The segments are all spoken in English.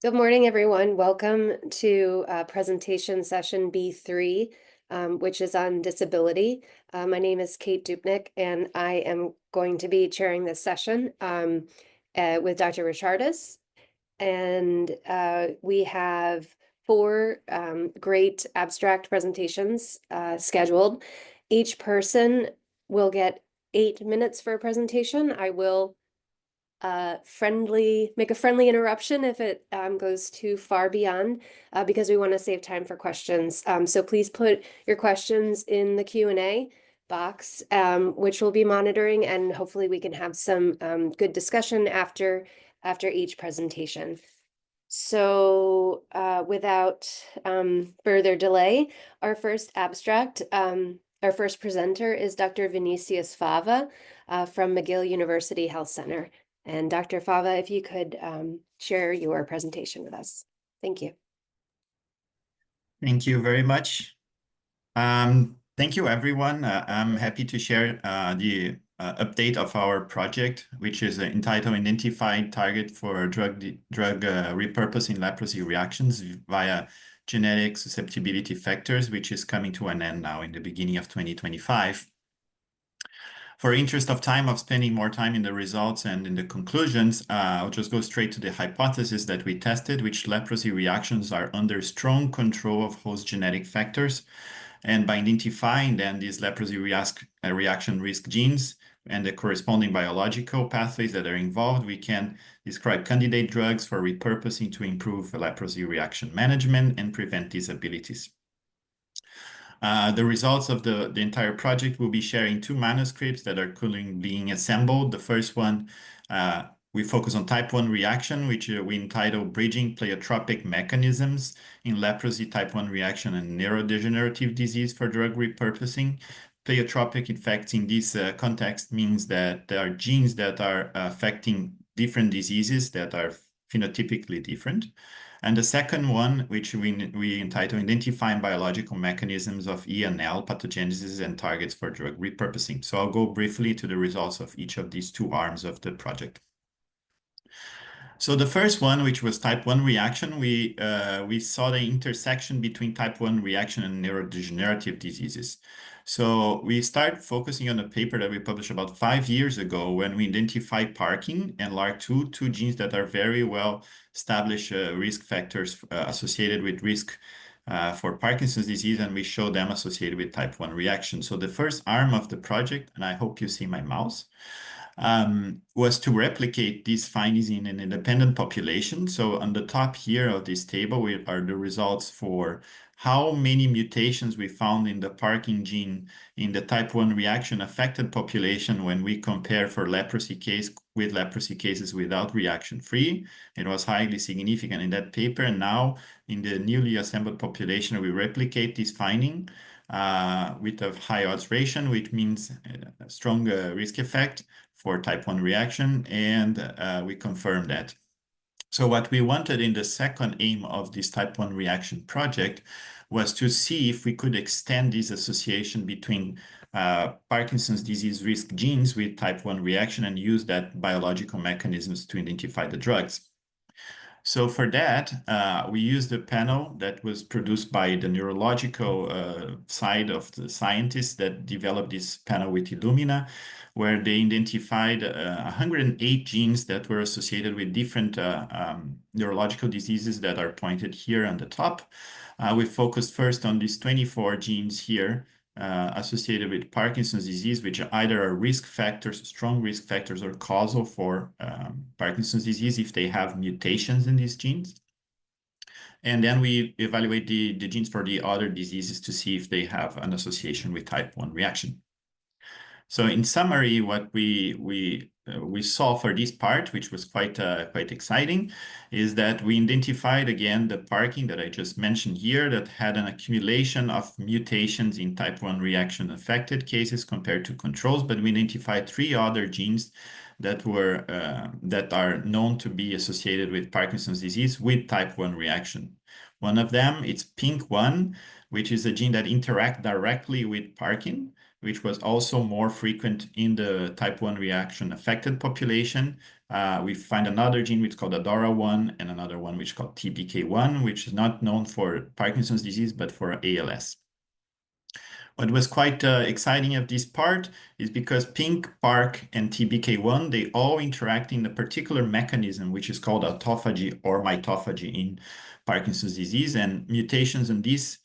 Good morning, everyone. Welcome to presentation session B3, which is on disability. My name is Kate Dupnick, and I am going to be chairing this session with Dr. Richardis. And we have four great abstract presentations scheduled. Each person will get 8 minutes for a presentation. I will make a friendly interruption if it goes too far beyond, because we want to save time for questions. So please put your questions in the Q&A box, which we'll be monitoring, and hopefully we can have some good discussion after each presentation. So without further delay, our first presenter is Dr. Vinicius Fava from McGill University Health Centre. And Dr. Fava, if you could share your presentation with us. Thank you. Thank you very much. Thank you, everyone. I'm happy to share the update of our project, which is entitled Identified Target for Drug Repurposing Leprosy Reactions via Genetic Susceptibility Factors, which is coming to an end now in the beginning of 2025. For interest of time of spending more time in the results and in the conclusions, I'll just go straight to the hypothesis that we tested, which leprosy reactions are under strong control of host genetic factors. And by identifying then these leprosy reaction risk genes and the corresponding biological pathways that are involved, we can describe candidate drugs for repurposing to improve leprosy reaction management and prevent disabilities. The results of the entire project will be sharing 2 manuscripts that are currently being assembled. The first one, we focus on type 1 reaction, which we entitled Bridging Pleiotropic Mechanisms in Leprosy, Type 1 Reaction, and Neurodegenerative Disease for Drug Repurposing. Pleiotropic, in fact, in this context means that there are genes that are affecting different diseases that are phenotypically different. And the second one, which we entitled Identifying Biological Mechanisms of E and L Pathogenesis and Targets for Drug Repurposing. So I'll go briefly to the results of each of these 2 arms of the project. So the first one, which was type 1 reaction, we saw the intersection between type 1 reaction and neurodegenerative diseases. So we start focusing on a paper that we published about 5 years ago when we identified Parkin and LRRK2, 2 genes that are very well established risk factors associated with risk for Parkinson's disease, and we show them associated with type 1 reaction. So the first arm of the project, and I hope you see my mouse, was to replicate these findings in an independent population. So on the top here of this table are the results for how many mutations we found in the Parkin gene in the type 1 reaction affected population when we compare for leprosy case with leprosy cases without reaction-free. It was highly significant in that paper. And now in the newly assembled population, we replicate this finding with a high odds ratio, which means a strong risk effect for type 1 reaction, and we confirmed that. So what we wanted in the second aim of this type 1 reaction project was to see if we could extend this association between Parkinson's disease risk genes with type 1 reaction and use that biological mechanisms to identify the drugs. So for that, we used a panel that was produced by the neurological side of the scientists that developed this panel with Illumina, where they identified 108 genes that were associated with different neurological diseases that are pointed here on the top. We focused first on these 24 genes here associated with Parkinson's disease, which either are risk factors, strong risk factors, or causal for Parkinson's disease if they have mutations in these genes. And then we evaluate the genes for the other diseases to see if they have an association with type 1 reaction. So in summary, what we saw for this part, which was quite exciting, is that we identified again the Parkin that I just mentioned here that had an accumulation of mutations in type 1 reaction affected cases compared to controls, but we identified 3 other genes that are known to be associated with Parkinson's disease with type 1 reaction. One of them, it's PINK1, which is a gene that interacts directly with Parkin, which was also more frequent in the type 1 reaction affected population. We find another gene which is called ADORA1 and another one which is called TBK1, which is not known for Parkinson's disease, but for ALS. What was quite exciting of this part is because PINK, PARC, and TBK1, they all interact in a particular mechanism, which is called autophagy or mitophagy in Parkinson's disease. And mutations in these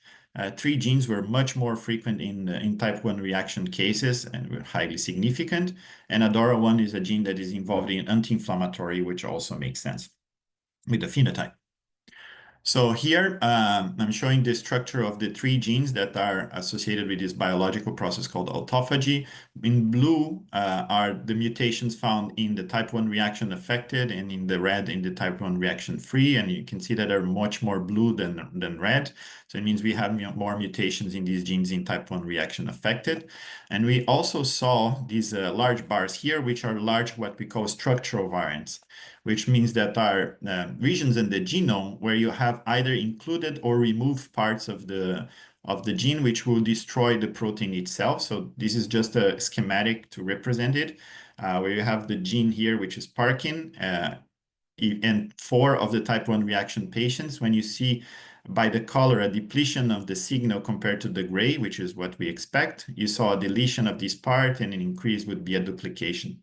three genes were much more frequent in type 1 reaction cases and were highly significant. And ADORA1 is a gene that is involved in anti-inflammatory, which also makes sense with the phenotype. So here I'm showing the structure of the three genes that are associated with this biological process called autophagy. In blue are the mutations found in the type 1 reaction affected, and in the red in the type 1 reaction free. And you can see that are much more blue than red. So it means we have more mutations in these genes in type 1 reaction affected. And we also saw these large bars here, which are large, what we call structural variants, which means that are regions in the genome where you have either included or removed parts of the gene which will destroy the protein itself. So this is just a schematic to represent it, where you have the gene here, which is parkin, and 4 of the type 1 reaction patients. When you see by the color a depletion of the signal compared to the gray, which is what we expect, you saw a deletion of this part, and an increase would be a duplication.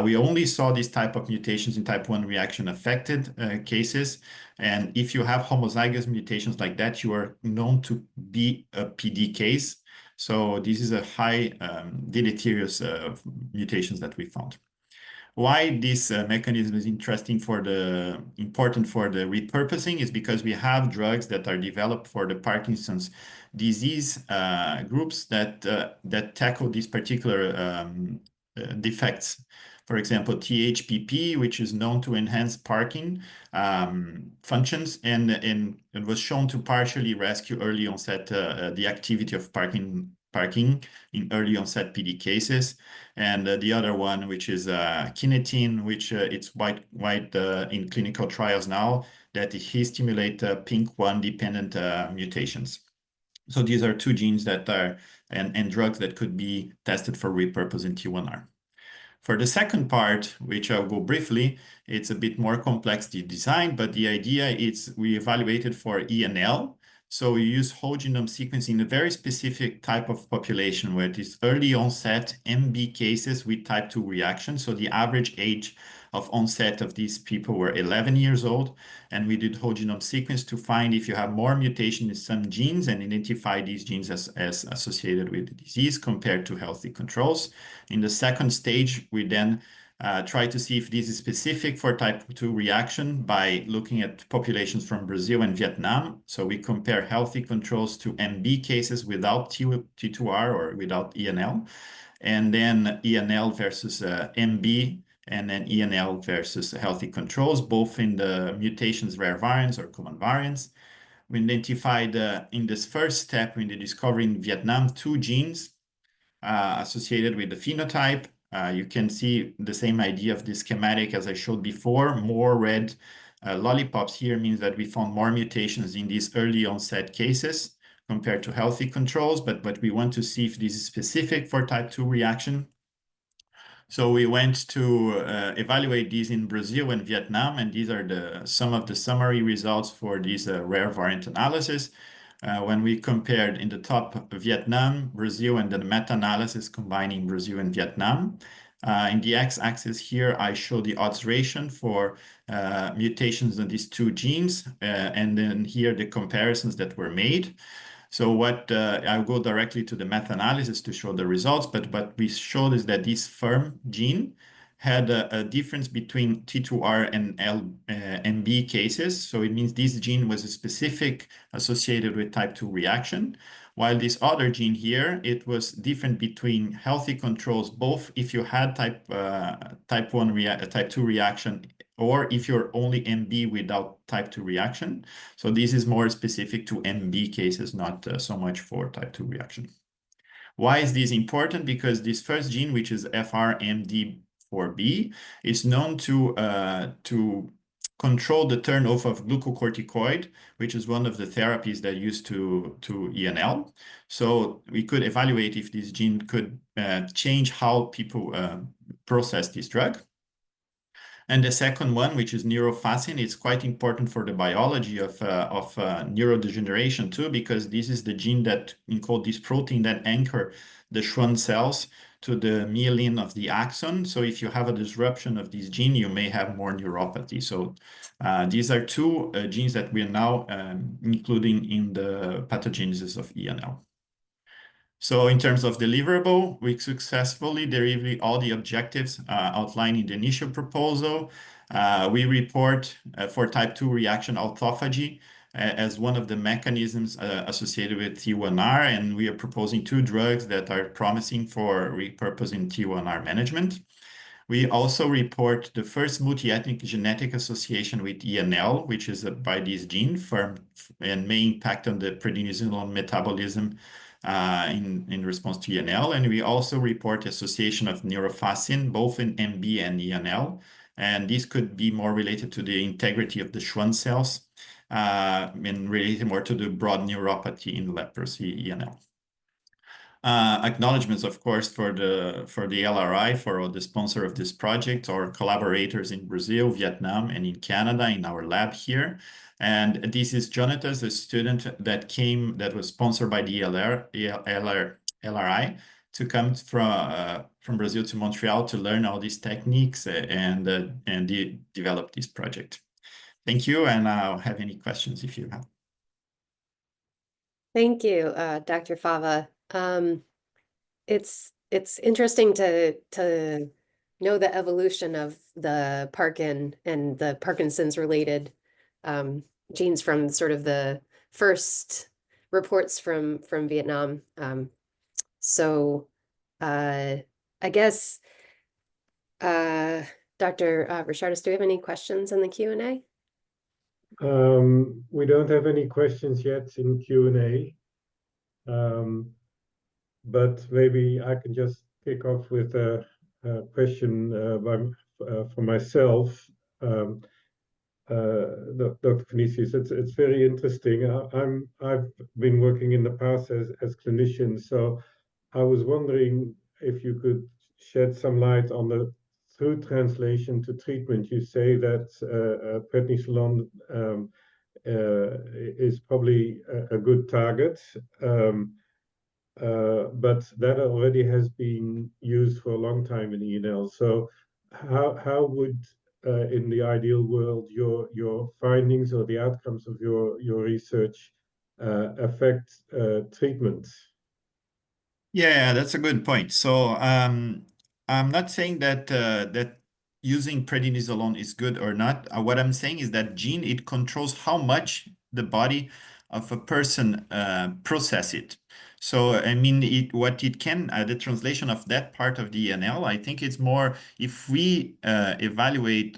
We only saw this type of mutations in type 1 reaction affected cases. And if you have homozygous mutations like that, you are known to be a PD case. So this is a high deleterious mutations that we found. Why this mechanism is important for the repurposing is because we have drugs that are developed for the Parkinson's disease groups that tackle these particular defects. For example, THPP, which is known to enhance parking functions, and it was shown to partially rescue early onset the activity of parking in early onset PD cases. And the other one, which is kinetin, which it's quite in clinical trials now, that he stimulate PINK1 dependent mutations. So these are two genes that are and drugs that could be tested for repurpose in T1R. For the second part, which I'll go briefly, it's a bit more complex the design, but the idea is we evaluated for ENL. So we use whole genome sequencing in a very specific type of population where it is early onset MB cases with type 2 reaction. So the average age of onset of these people were 11 years old. And we did whole genome sequence to find if you have more mutation in some genes and identify these genes as associated with the disease compared to healthy controls. In the second stage, we then try to see if this is specific for type 2 reaction by looking at populations from Brazil and Vietnam. So we compare healthy controls to MB cases without T2R or without ENL, and then ENL versus MB, and then ENL versus healthy controls, both in the mutations rare variants or common variants. We identified in this first step in the discovery in Vietnam 2 genes associated with the phenotype. You can see the same idea of this schematic as I showed before. More red lollipops here means that we found more mutations in these early onset cases compared to healthy controls, but we want to see if this is specific for type 2 reaction. So we went to evaluate these in Brazil and Vietnam, and these are some of the summary results for these rare variant analysis. When we compared in the top Vietnam, Brazil, and then meta-analysis combining Brazil and Vietnam. In the x-axis here, I show the odds ratio for mutations in these 2 genes, and then here the comparisons that were made. So what I'll go directly to the meta-analysis to show the results, but what we showed is that this firm gene had a difference between T2R and MB cases. So it means this gene was specific associated with type 2 reaction, while this other gene here, it was different between healthy controls, both if you had type 2 reaction, or if you're only MB without type 2 reaction. So this is more specific to MB cases, not so much for type 2 reaction. Why is this important? Because this first gene, which is FRMD4B, is known to control the turnoff of glucocorticoid, which is one of the therapies that used to ENL. So we could evaluate if this gene could change how people process this drug. And the second one, which is neurofacin, it's quite important for the biology of neurodegeneration too, because this is the gene that encode this protein that anchor the Schwann cells to the myelin of the axon. So if you have a disruption of this gene, you may have more neuropathy. So these are two genes that we are now including in the pathogenesis of ENL. So in terms of deliverable, we successfully delivered all the objectives outlined in the initial proposal. We report for type 2 reaction autophagy as one of the mechanisms associated with T1R, and we are proposing 2 drugs that are promising for repurposing T1R management. We also report the first multi-ethnic genetic association with ENL, which is by this gene and may impact on the prednisolone metabolism in response to ENL. And we also report association of neurofacin, both in MB and ENL. And this could be more related to the integrity of the Schwann cells and related more to the broad neuropathy in leprosy ENL. Acknowledgements, of course, for the LRI, for the sponsor of this project, our collaborators in Brazil, Vietnam, and in Canada in our lab here. And this is Jonathan, the student that was sponsored by the LRI to come from Brazil to Montreal to learn all these techniques and develop this project. Thank you, and I'll have any questions if you have. Thank you, Dr. Fava. It's interesting to know the evolution of the Parkin and the Parkinson's related genes from sort of the first reports from Vietnam. So I guess Dr. Richardis, do we have any questions in the Q&A? We don't have any questions yet in Q&A, but maybe I can just kick off with a question for myself. Dr. Vinicius, it's very interesting. I've been working in the past as clinician, so I was wondering if you could shed some light on the through translation to treatment. You say that prednisolone is probably a good target, but that already has been used for a long time in ENL. So how would, in the ideal world, your findings or the outcomes of your research affect treatment? Yeah, that's a good point. So I'm not saying that using prednisolone is good or not. What I'm saying is that gene, it controls how much the body of a person process it. So I mean, what it can, the translation of that part of the ENL, I think it's more if we evaluate,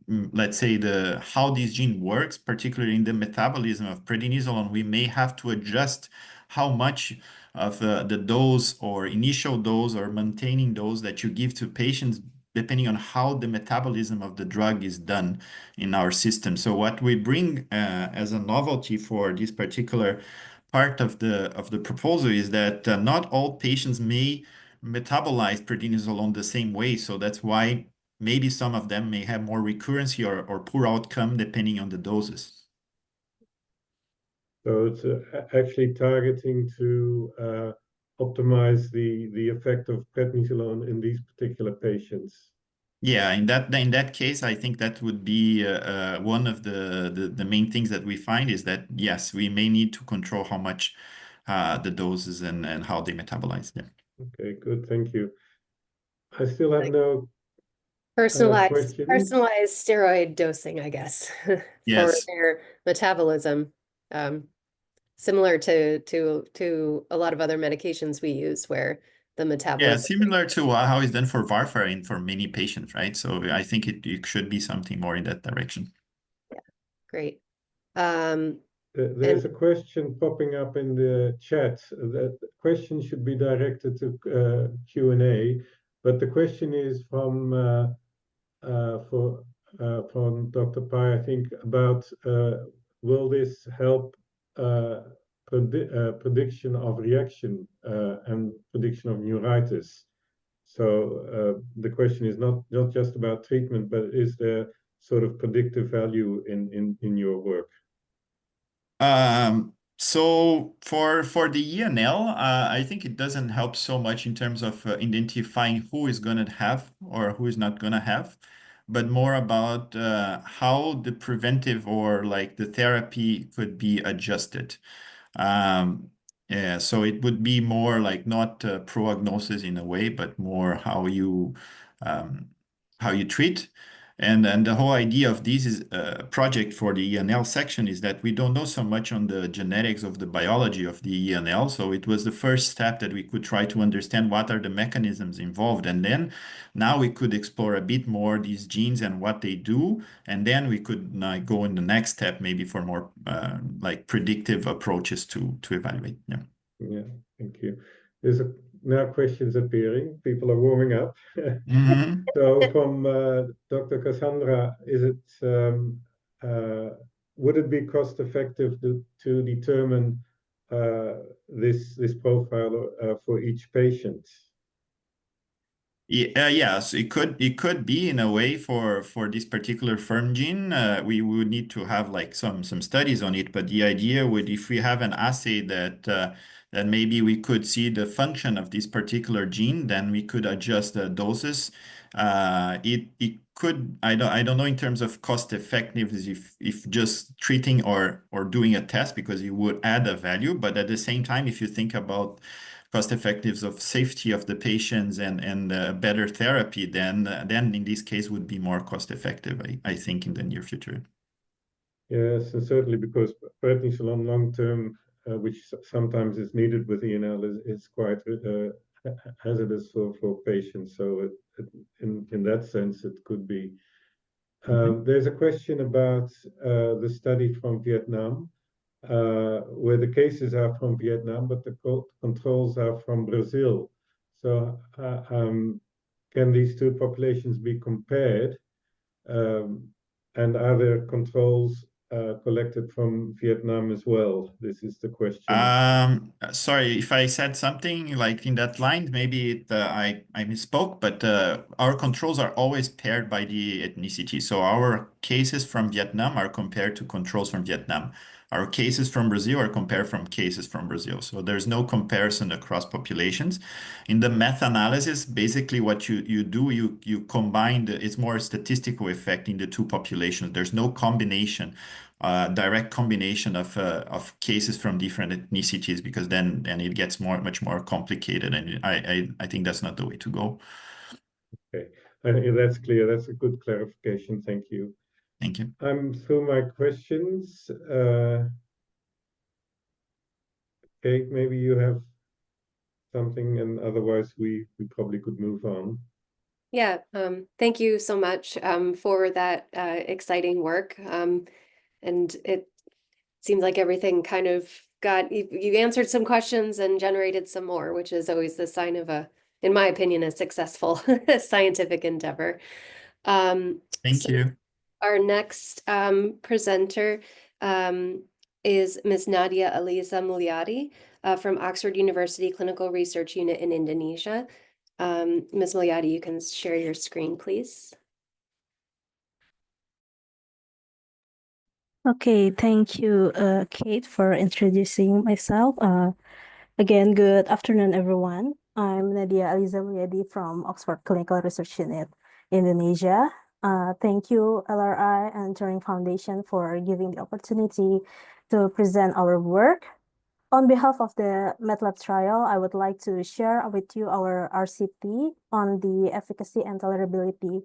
let's say, how this gene works, particularly in the metabolism of prednisolone, we may have to adjust how much of the dose or initial dose or maintaining dose that you give to patients, depending on how the metabolism of the drug is done in our system. So what we bring as a novelty for this particular part of the proposal is that not all patients may metabolize prednisolone the same way. So that's why maybe some of them may have more recurrency or poor outcome depending on the doses. So it's actually targeting to optimize the effect of prednisolone in these particular patients. Yeah, in that case, I think that would be one of the main things that we find is that yes, we may need to control how much the doses and how they metabolize them. Okay, good, thank you. I still have no Personalized steroid dosing, I guess, for Yes. their metabolism. Similar to a lot of other medications we use where the metabolism. Yeah, similar to how it's done for warfarin for many patients, right? So I think it should be something more in that direction. Yeah, great. There's a question popping up in the chat. That question should be directed to Q&A, but the question is from for from Dr. Pai, I think, about will this help prediction of reaction and prediction of neuritis? So the question is not just about treatment, but is there sort of predictive value in your work? So for the ENL, I think it doesn't help so much in terms of identifying who is going to have or who is not going to have, but more about how the preventive or like the therapy could be adjusted. Yeah, so it would be more like not prognosis in a way, but more um, how you treat. And the whole idea of this is project for the ENL section is that we don't know so much on the genetics of the biology of the ENL. So it was the first step that we could try to understand what are the mechanisms involved. And then now we could explore a bit more these genes and what they do. And then we could go in the next step, maybe for more like predictive approaches to evaluate. Yeah. Yeah, thank you. There's now questions appearing. People are warming up. Mm-hmm. So from Dr. Cassandra, would it be cost effective to determine this profile for each patient? Yeah, yes, it could be in a way for this particular firm gene. We would need to have like some studies on it, but the idea would, if we have an assay that maybe we could see the function of this particular gene, then we could adjust the doses. It could, I don't know in terms of cost effectiveness if just treating or doing a test, because it would add a value, but at the same time, if you think about cost effectiveness of safety of the patients and better therapy, then in this case would be more cost effective, I think, in the near future. Yes, and certainly because prednisone long term, which sometimes is needed with ENL, is quite hazardous for patients. So in that sense, it could be. There's a question about the study from Vietnam, where the cases are from Vietnam, but the controls are from Brazil. So can these two populations be compared? And are there controls collected from Vietnam as well? This is the question. Sorry if I said something like in that line, maybe I misspoke, but our controls are always paired by the ethnicity. So our cases from Vietnam are compared to controls from Vietnam. Our cases from Brazil are compared from cases from Brazil. So there's no comparison across populations. In the meta-analysis, basically what you do, you combine it's more a statistical effect in the two populations. There's no combination, direct combination of cases from different ethnicities, because then it gets much more complicated, and I think that's not the way to go. Okay, I think that's clear. That's a good clarification. Thank you. Thank you. I'm through my questions. Kate, maybe you have something, and otherwise we probably could move on. Yeah, thank you so much for that exciting work. And it seems like everything kind of you answered some questions and generated some more, which is always the sign of in my opinion, a successful scientific endeavor. Thank you. Our next presenter is Ms. Nadia Aliza Mulyadi from Oxford University Clinical Research Unit in Indonesia. Ms. Mulyadi, you can share your screen, please. Okay, thank you, Kate, for introducing myself. Again, good afternoon, everyone. I'm Nadia Aliza Mulyadi from Oxford Clinical Research Unit, Indonesia. Thank you, LRI and Turing Foundation, for giving the opportunity to present our work. On behalf of the MATLAB trial, I would like to share with you our RCT on the efficacy and tolerability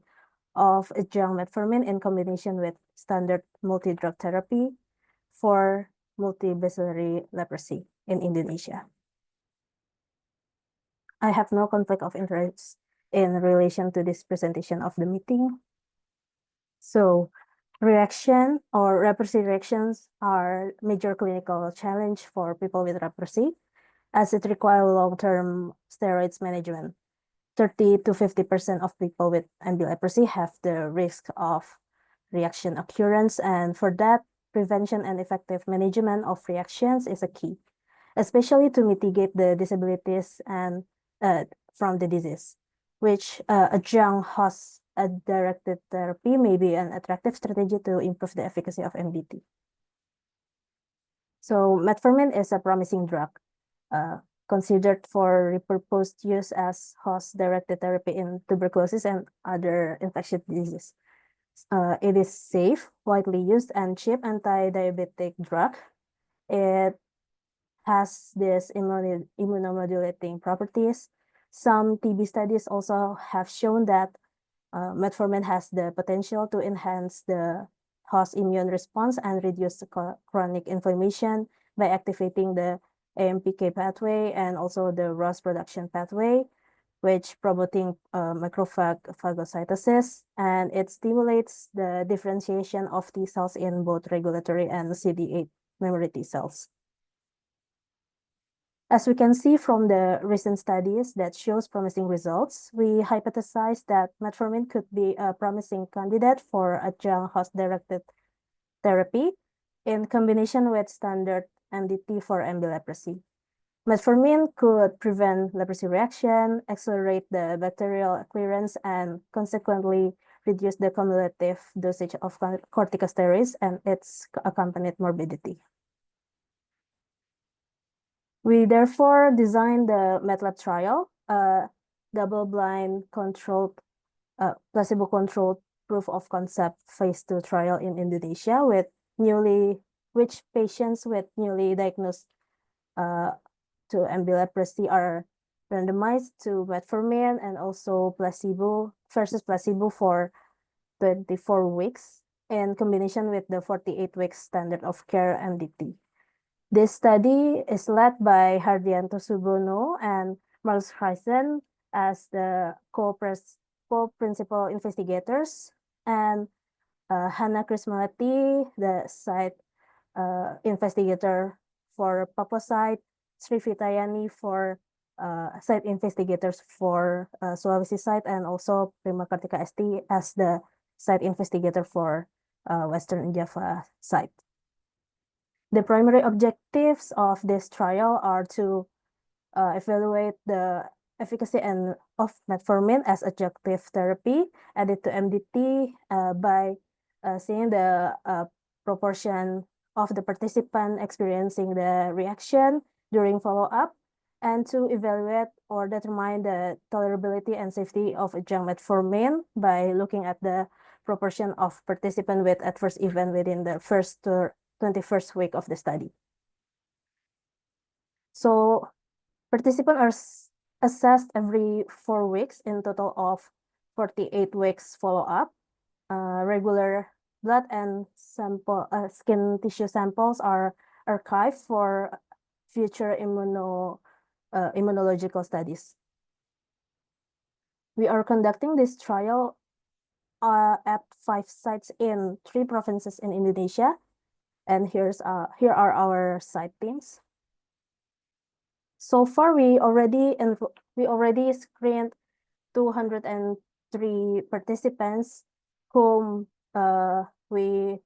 of adjunct metformin in combination with standard multidrug therapy for multibacillary leprosy in Indonesia. I have no conflict of interest in relation to this presentation of the meeting. So reaction or leprosy reactions are major clinical challenge for people with leprosy, as it requires long-term steroids management. 30 to 50% of people with MB leprosy have the risk of reaction occurrence, and for that, prevention and effective management of reactions is a key, especially to mitigate the disabilities and from the disease, which adjunct host-directed therapy may be an attractive strategy to improve the efficacy of MDT. So metformin is a promising drug, considered for repurposed use as host-directed therapy in tuberculosis and other infectious diseases. It is safe, widely used, and cheap anti-diabetic drug. It has this immunomodulating properties. Some TB studies also have shown that metformin has the potential to enhance the host immune response and reduce the chronic inflammation by activating the AMPK pathway and also the ROS production pathway, which promoting macrophage phagocytosis, and it stimulates the differentiation of T cells in both regulatory and CD8 memory T cells. As we can see from the recent studies that shows promising results, we hypothesize that metformin could be a promising candidate for adjunct host-directed therapy in combination with standard MDT for MB leprosy. Metformin could prevent leprosy reaction, accelerate the bacterial clearance, and consequently reduce the cumulative dosage of corticosteroids and its accompanied morbidity. We therefore designed the MATLAB trial, a double-blind controlled, placebo-controlled proof of concept phase 2 trial in Indonesia with which patients with newly diagnosed to MB leprosy are randomized to metformin and also placebo versus placebo for 24 weeks in combination with the 48 weeks standard of care MDT. This study is led by Hardianto Subono and Marcus Heisen as the co-principal investigators, and Hana Krismawati, the site investigator for Papua site, Sri Vitayani for site investigators for Sulawesi site, and also Prima Kartika ST as the site investigator for Western Java site. The primary objectives of this trial are to evaluate the efficacy of metformin as adjunctive therapy added to MDT by seeing the proportion of the participant experiencing the reaction during follow-up, and to evaluate or determine the tolerability and safety of adjunct metformin by looking at the proportion of participants with adverse event within the first 21st week of the study. So participants are assessed every 4 weeks in total of 48 weeks follow-up. Regular blood and skin tissue samples are archived for future immunological studies. We are conducting this trial at 5 sites in 3 provinces in Indonesia, and here are our site teams. So far, we already screened 203 participants, whom we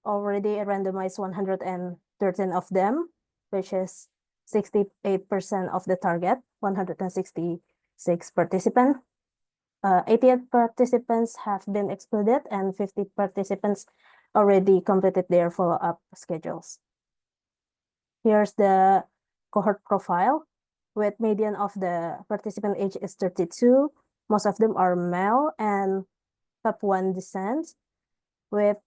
already randomized 113 of them, which is 68% of the target, 166 participants. 88 participants have been excluded, and 50 participants already completed their follow-up schedules. Here's the cohort profile, with median of the participant age is 32. Most of them are male and Papuan descent with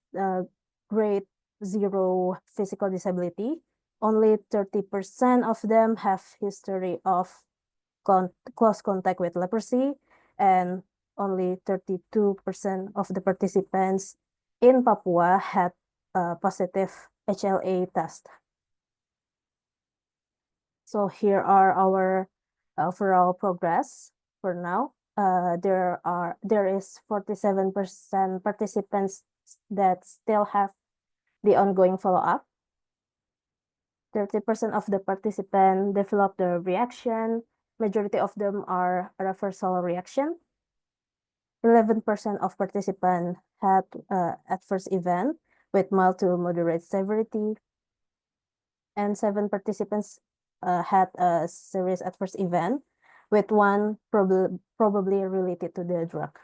grade 0 physical disability. Only 30% of them have history of close contact with leprosy, and only 32% of the participants in Papua had a positive HLA test. So here are our overall progress for now. There is 47% participants that still have the ongoing follow-up. 30% of the participants develop the reaction. Majority of them are reversal reaction. 11% of participants had adverse event with mild to moderate severity, and 7 participants had a serious adverse event, with 1 probably related to the drug.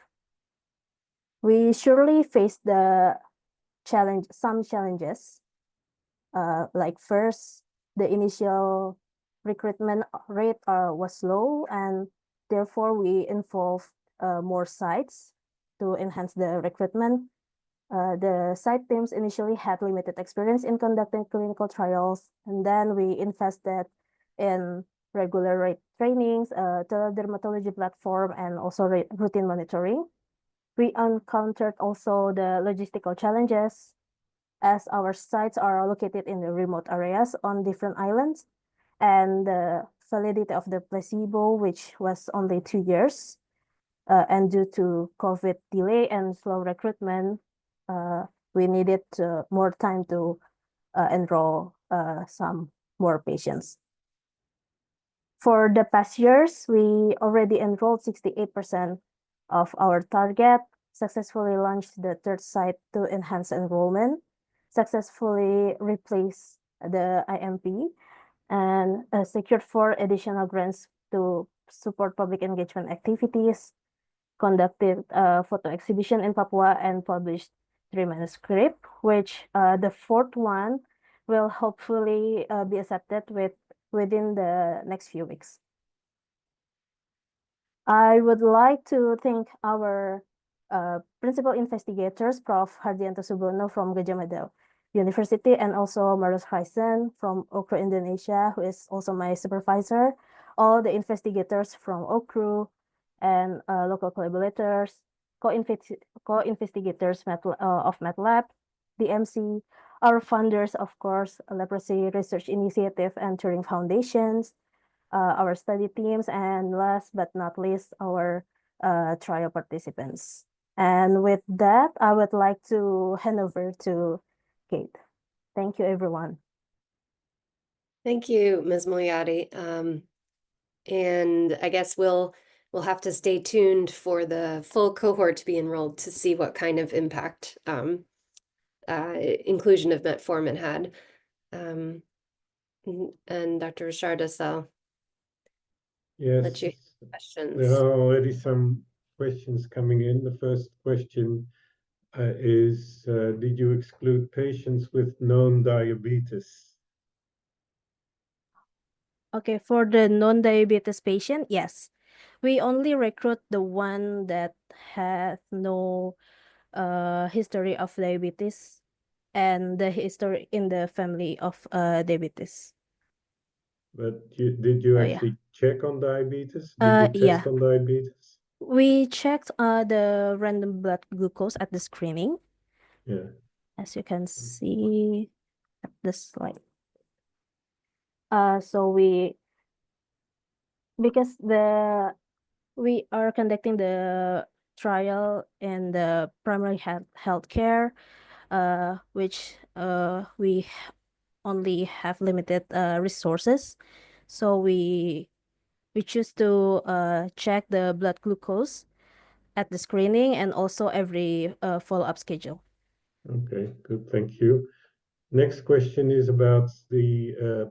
We surely faced some challenges. Like first, the initial recruitment rate was low, and therefore we involved more sites to enhance the recruitment. The site teams initially had limited experience in conducting clinical trials, and then we invested in regular trainings, teledermatology platform, and also routine monitoring. We encountered also the logistical challenges, as our sites are located in the remote areas on different islands, and the validity of the placebo, which was only 2 years, and due to COVID delay and slow recruitment, we needed more time to enroll some more patients. For the past years, we already enrolled 68% of our target, successfully launched the 3rd site to enhance enrollment, successfully replaced the IMP, and secured 4 additional grants to support public engagement activities, conducted a photo exhibition in Papua, and published 3 manuscripts, which the 4th one will hopefully be accepted within the next few weeks. I would like to thank our principal investigators, Prof. Hardianto Subono from Gadjah Mada University, and also Marus Haisen from OUCRU Indonesia, who is also my supervisor, all the investigators from OUCRU, and local collaborators, co-investigators of MedLab, DMC, our funders, of course, Leprosy Research Initiative and Turing Foundations, our study teams, and last but not least, our trial participants. And with that, I would like to hand over to Kate. Thank you, everyone. Thank you, Ms. Mulyadi. And I guess we'll have to stay tuned for the full cohort to be enrolled to see what kind of impact inclusion of metformin had. And Dr. Richardis, I'll let you have questions. There are already some questions coming in. The first question is, did you exclude patients with known diabetes? Okay, for the non-diabetes patient, yes. We only recruit the one that has no history of diabetes and the history in the family of diabetes. But did you actually check on diabetes? Did you test on diabetes? We checked the random blood glucose at the screening. Yeah. As you can see at the slide. So because we are conducting the trial in the primary health care, which we only have limited resources. So we choose to check the blood glucose at the screening and also every follow-up schedule. Okay, good, thank you. Next question is about the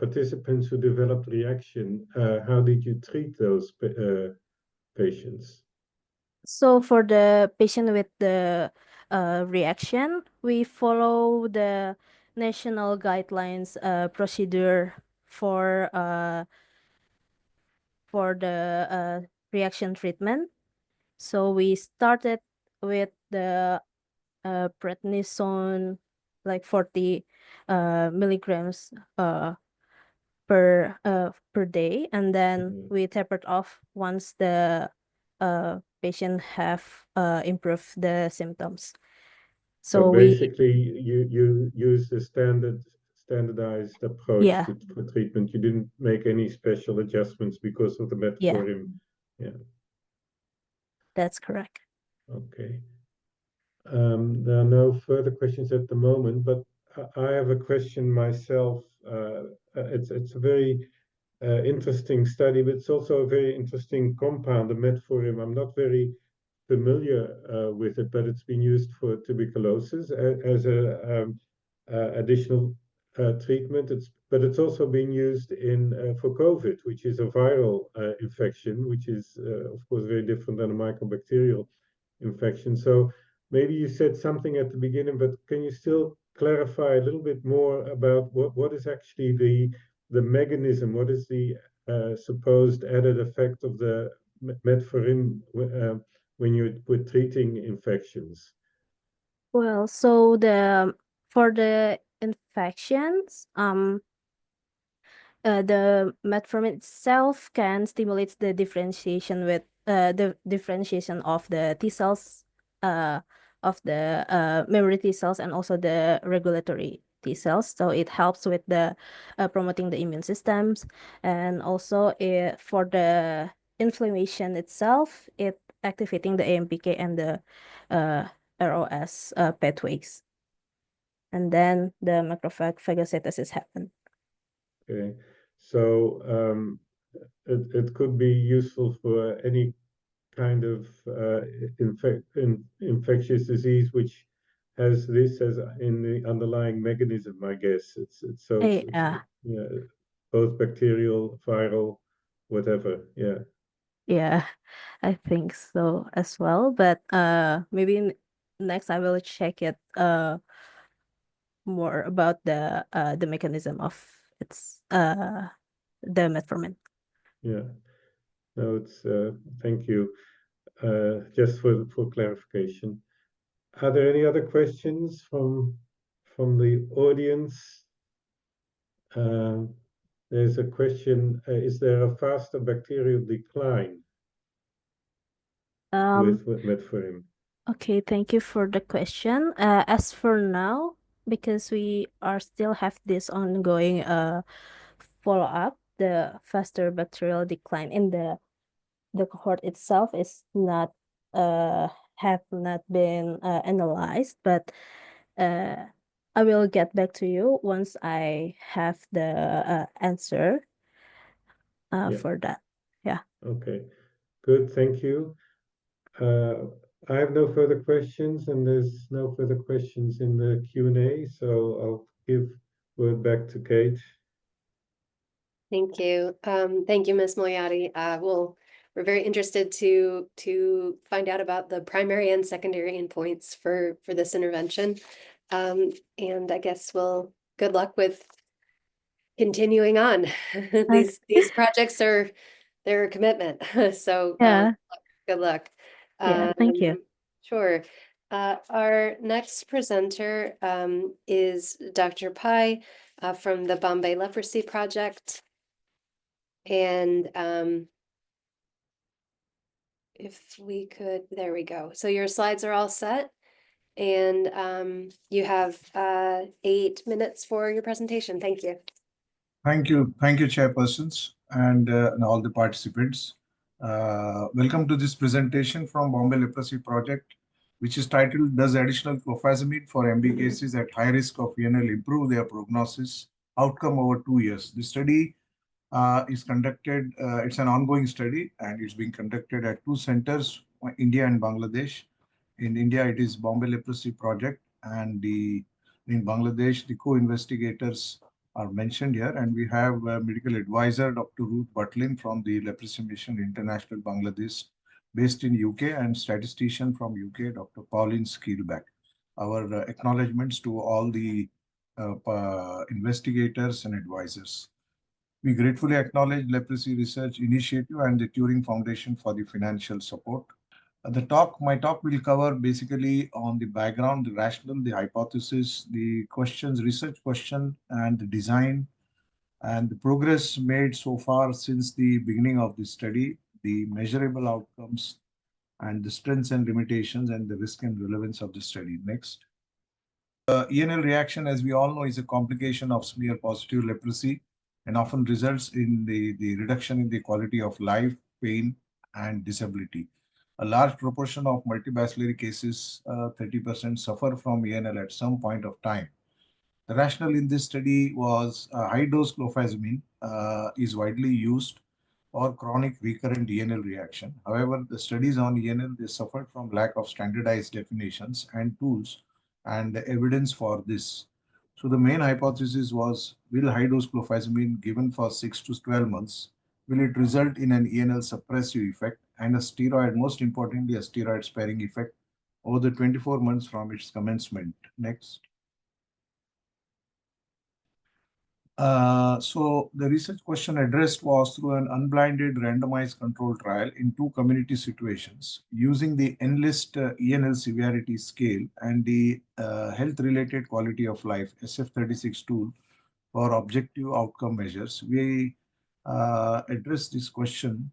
participants who developed reaction. How did you treat those patients? So for the patient with the reaction, we follow the national guidelines procedure for the reaction treatment. So we started with the prednisone, like 40 milligrams per day, and then we tapered off once the patient have improved the symptoms. So basically, you use the standardized approach for treatment. You didn't make any special adjustments because of the metformin. Yeah, that's correct. Okay. There are no further questions at the moment, but I have a question myself. It's a very interesting study, but it's also a very interesting compound, the metformin. I'm not very familiar with it, but it's been used for tuberculosis as a additional treatment. But it's also been used in for COVID, which is a viral infection, which is of course very different than a mycobacterial infection. So maybe you said something at the beginning, but can you still clarify a little bit more about what is actually the mechanism? What is the supposed added effect of the metformin when we're treating infections? Well, so for the infections, the metformin itself can stimulate the differentiation of the T cells, of the memory T cells, and also the regulatory T cells. So it helps with the promoting the immune systems, and also for the inflammation itself, it activating the AMPK and the ROS pathways, and then the macrophagocytosis happen. Okay, so it could be useful for any kind of infectious disease which has this as in the underlying mechanism, I guess. It's Yeah. yeah, both bacterial, viral, whatever. Yeah. Yeah, I think so as well. But maybe next I will check it more about the mechanism of its the metformin. Yeah. No, it's thank you. Just for clarification. Are there any other questions from the audience? There's a question, is there a faster bacterial decline with metformin? Okay, thank you for the question. As for now, because we are still have this ongoing follow-up, the faster bacterial decline in the cohort itself is not have not been analyzed, but I will get back to you once I have the answer Yeah. for that. Yeah. Okay, good, thank you. I have no further questions, and there's no further questions in the Q&A, so I'll give word back to Kate. Thank you. Thank you, Ms. Mulyadi. We're very interested to find out about the primary and secondary endpoints for this intervention. And I guess good luck with continuing on. These projects they're a commitment. So Yeah. good luck. Yeah, thank you. Sure. Our next presenter is Dr. Pai from the Bombay Leprosy Project. And if we could, there we go. So your slides are all set, and you have 8 minutes for your presentation. Thank you. Thank you, chairpersons and all the participants. Welcome to this presentation from Bombay Leprosy Project, which is titled, "Does additional clofazimine for MB cases at high risk of ENL improve their prognosis outcome over 2 years?" The study is conducted, it's an ongoing study, and it's being conducted at 2 centers, India and Bangladesh. In India, it is Bombay Leprosy Project, and in Bangladesh, the co-investigators are mentioned here, and we have medical advisor Dr. Ruth Butlin from the Leprosy Mission International Bangladesh, based in UK, and statistician from UK, Dr. Pauline Skielback. Our acknowledgements to all the investigators and advisors. We gratefully acknowledge Leprosy Research Initiative and the Turing Foundation for the financial support. My talk will cover basically on the background, the rationale, the hypothesis, the questions, research question, and the design, and the progress made so far since the beginning of the study, the measurable outcomes, and the strengths and limitations, and the risk and relevance of the study. Next. ENL reaction, as we all know, is a complication of smear-positive leprosy and often results in the reduction in the quality of life, pain, and disability. A large proportion of multibacillary cases, 30%, suffer from ENL at some point of time. The rationale in this study was high-dose clofazimine is widely used for chronic recurrent ENL reaction. However, the studies on ENL, they suffered from lack of standardized definitions and tools and evidence for this. So the main hypothesis was, will high-dose clofazimine given for 6 to 12 months, will it result in an ENL suppressive effect and a steroid, most importantly, a steroid sparing effect over the 24 months from its commencement? Next. So the research question addressed was through an unblinded randomized control trial in 2 community situations using the ENLIST ENL severity scale and the health-related quality of life SF36 tool for objective outcome measures. We addressed this question,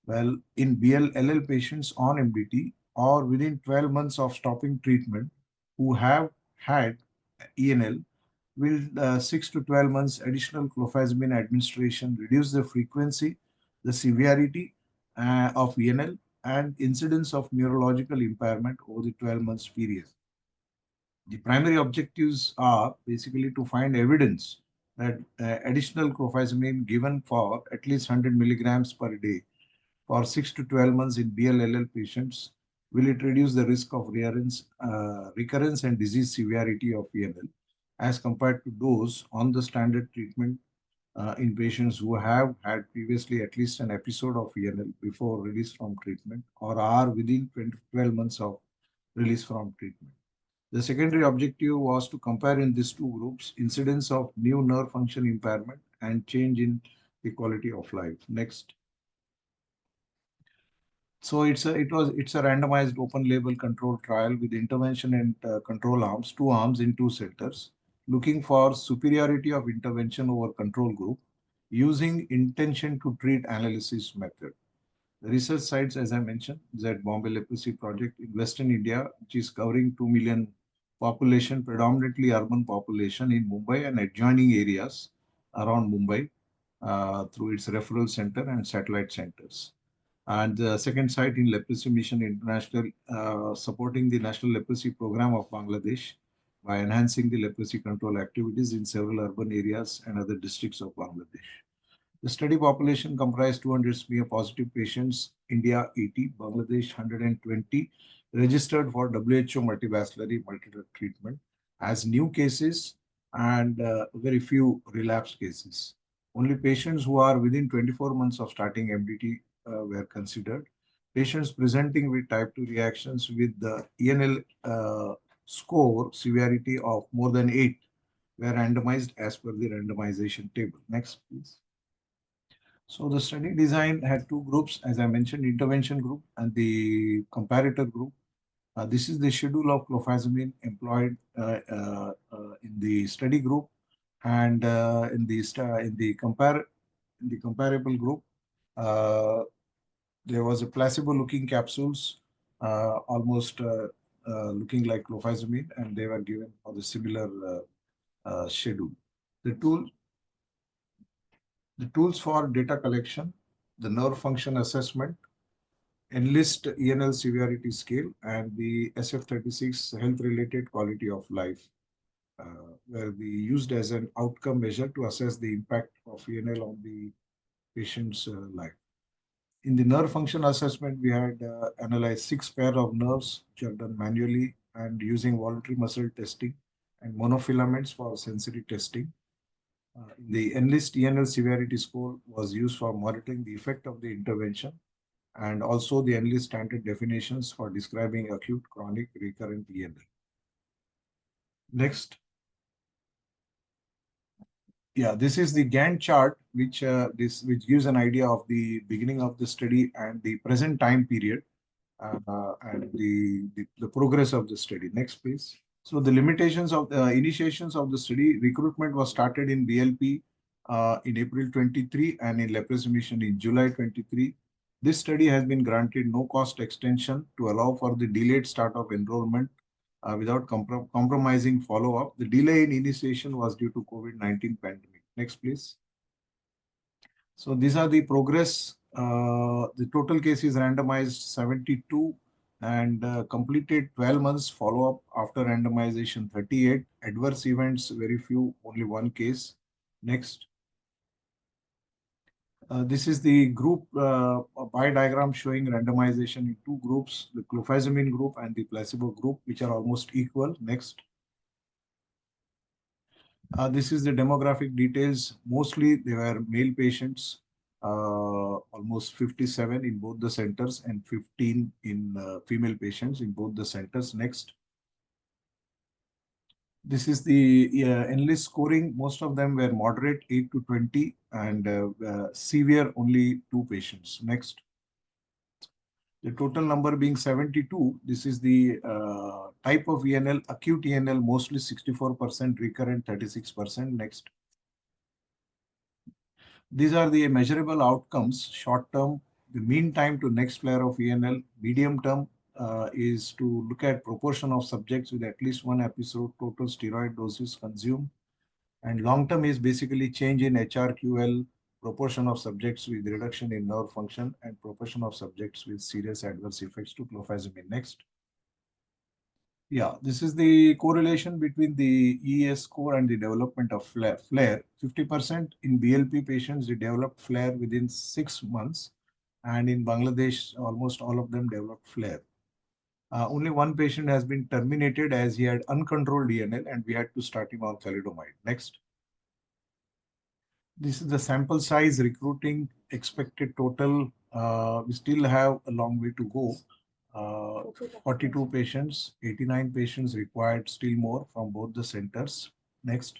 well, in BLLL patients on MDT or within 12 months of stopping treatment who have had ENL, will 6 to 12 months additional clofazimine administration reduce the frequency, the severity of ENL, and incidence of neurological impairment over the 12 months period? The primary objectives are basically to find evidence that additional clofazimine given for at least 100 milligrams per day for 6 to 12 months in BLLL patients, will it reduce the risk of recurrence and disease severity of ENL as compared to those on the standard treatment in patients who have had previously at least an episode of ENL before release from treatment or are within 12 months of release from treatment. The secondary objective was to compare in these 2 groups incidence of new nerve function impairment and change in the quality of life. Next. So it's a randomized open label control trial with intervention and control arms, 2 arms in 2 centers, looking for superiority of intervention over control group using intention to treat analysis method. The research sites, as I mentioned, is at Bombay Leprosy Project in Western India, which is covering 2 million population, predominantly urban population in Mumbai and adjoining areas around Mumbai through its referral center and satellite centers. And the second site in Leprosy Mission International, supporting the National Leprosy Program of Bangladesh by enhancing the leprosy control activities in several urban areas and other districts of Bangladesh. The study population comprised 200 smear positive patients, India 80, Bangladesh 120, registered for WHO multibacillary multidrug treatment as new cases and very few relapse cases. Only patients who are within 24 months of starting MDT were considered. Patients presenting with type 2 reactions with the ENL score severity of more than 8 were randomized as per the randomization table. Next, please. So the study design had 2 groups, as I mentioned, intervention group and the comparator group. This is the schedule of clofazimine employed in the study group, and in the comparable group, there was a placebo-looking capsules, almost looking like clofazimine, and they were given for the similar schedule. The tools for data collection, the nerve function assessment, ENLIST ENL severity scale, and the SF36 health-related quality of life were used as an outcome measure to assess the impact of ENL on the patient's life. In the nerve function assessment, we had analyzed 6 pairs of nerves, which are done manually and using voluntary muscle testing and monofilaments for sensory testing. The ENLIST ENL severity score was used for monitoring the effect of the intervention, and also the ENLIST standard definitions for describing acute, chronic, recurrent ENL. Next. Yeah, this is the Gantt chart, which gives an idea of the beginning of the study and the present time period and the progress of the study. Next, please. So the limitations of the initiations of the study, recruitment was started in BLP in April 23 and in Leprosy Mission in July 23. This study has been granted no cost extension to allow for the delayed start of enrollment without compromising follow-up. The delay in initiation was due to COVID-19 pandemic. Next, please. So these are the progress. The total cases randomized 72 and completed 12 months follow-up after randomization 38. Adverse events, very few, only one case. Next. This is the group pie diagram showing randomization in two groups, the clofazimine group and the placebo group, which are almost equal. Next. This is the demographic details. Mostly they were male patients, almost 57 in both the centers and 15 in female patients in both the centers. Next. This is the enlist scoring. Most of them were moderate, 8 to 20, and severe, only 2 patients. Next. The total number being 72. This is the type of ENL, acute ENL, mostly 64%, recurrent 36%. Next. These are the measurable outcomes. Short term, the mean time to next flare of ENL. Medium term is to look at proportion of subjects with at least one episode total steroid doses consumed. And long term is basically change in HRQL, proportion of subjects with reduction in nerve function, and proportion of subjects with serious adverse effects to clofazimine. Next. Yeah, this is the correlation between the ES score and the development of flare. 50% in BLP patients, they developed flare within 6 months. And in Bangladesh, almost all of them developed flare. Only one patient has been terminated as he had uncontrolled ENL and we had to start him on thalidomide. Next. This is the sample size, recruiting, expected total. We still have a long way to go. 42 patients, 89 patients required, still more from both the centers. Next.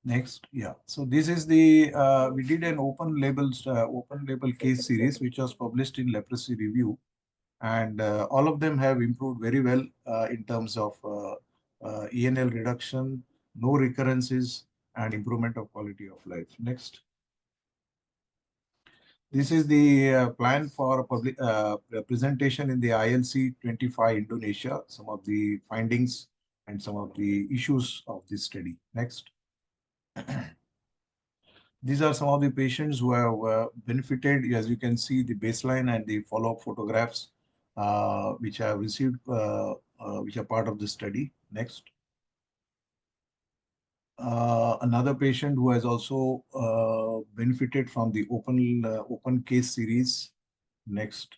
Next, yeah. So this is the, we did an open label case series, which was published in Leprosy Review. And all of them have improved very well in terms of ENL reduction, no recurrences, and improvement of quality of life. Next. This is the plan for public presentation in the ILC 25 Indonesia, some of the findings and some of the issues of this study. Next. These are some of the patients who have benefited. As you can see, the baseline and the follow-up photographs which have received, which are part of the study. Next. Another patient who has also benefited from the open case series. Next.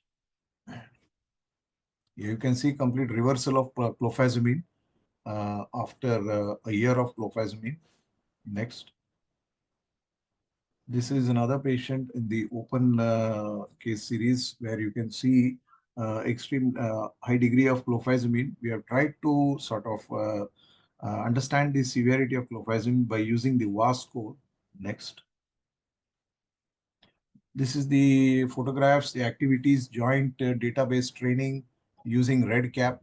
Here you can see complete reversal of clofazimine after a year of clofazimine. Next. This is another patient in the open case series where you can see extreme high degree of clofazimine. We have tried to sort of understand the severity of clofazimine by using the VAS score. Next. This is the photographs, the activities, joint database training using REDCap,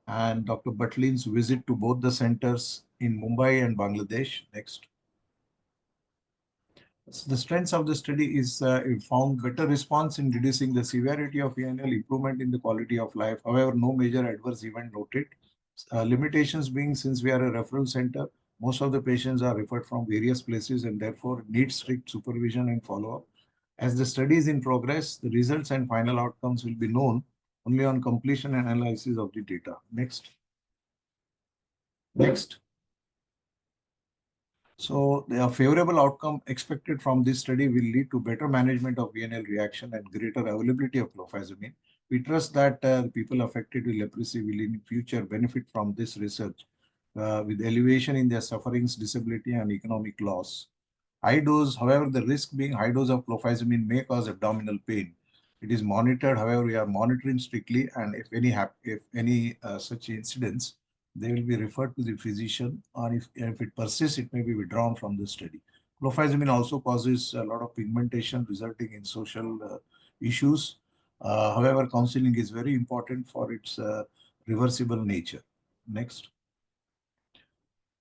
and Dr. Butlin's visit to both the centers in Mumbai and Bangladesh. Next. So the strengths of the study is it found better response in reducing the severity of ENL, improvement in the quality of life. However, no major adverse event noted. Limitations being, since we are a referral center, most of the patients are referred from various places and therefore need strict supervision and follow-up. As the study is in progress, the results and final outcomes will be known only on completion and analysis of the data. Next. Next. So the favorable outcome expected from this study will lead to better management of VNL reaction and greater availability of clofazimine. We trust that the people affected with leprosy will in future benefit from this research with elevation in their sufferings, disability, and economic loss. High dose, however, the risk being high dose of clofazimine may cause abdominal pain. It is monitored, however, we are monitoring strictly, and if any such incidents, they will be referred to the physician, or if it persists, it may be withdrawn from the study. Clofazimine also causes a lot of pigmentation resulting in social issues. However, counseling is very important for its reversible nature. Next.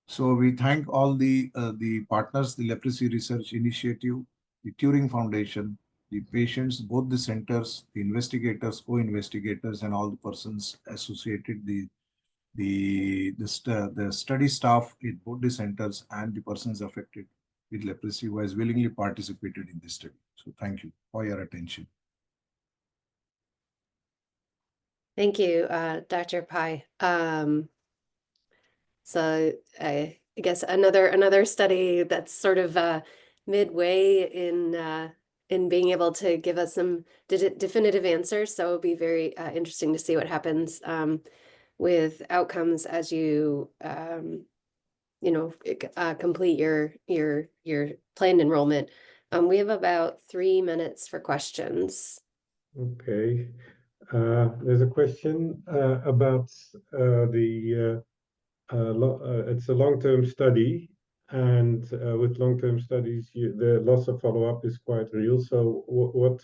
So we thank all the partners, the Leprosy Research Initiative, the Turing Foundation, the patients, both the centers, the investigators, co-investigators, and all the persons associated, the study staff in both the centers and the persons affected with leprosy who has willingly participated in this study. So thank you for your attention. Thank you, Dr. Pai. So I guess another study that's sort of midway in being able to give us some definitive answers. So it'll be very interesting to see what happens with outcomes as you complete your planned enrollment. We have about 3 minutes for questions. Okay. There's a question about it's a long-term study, and with long-term studies, the loss of follow-up is quite real. So what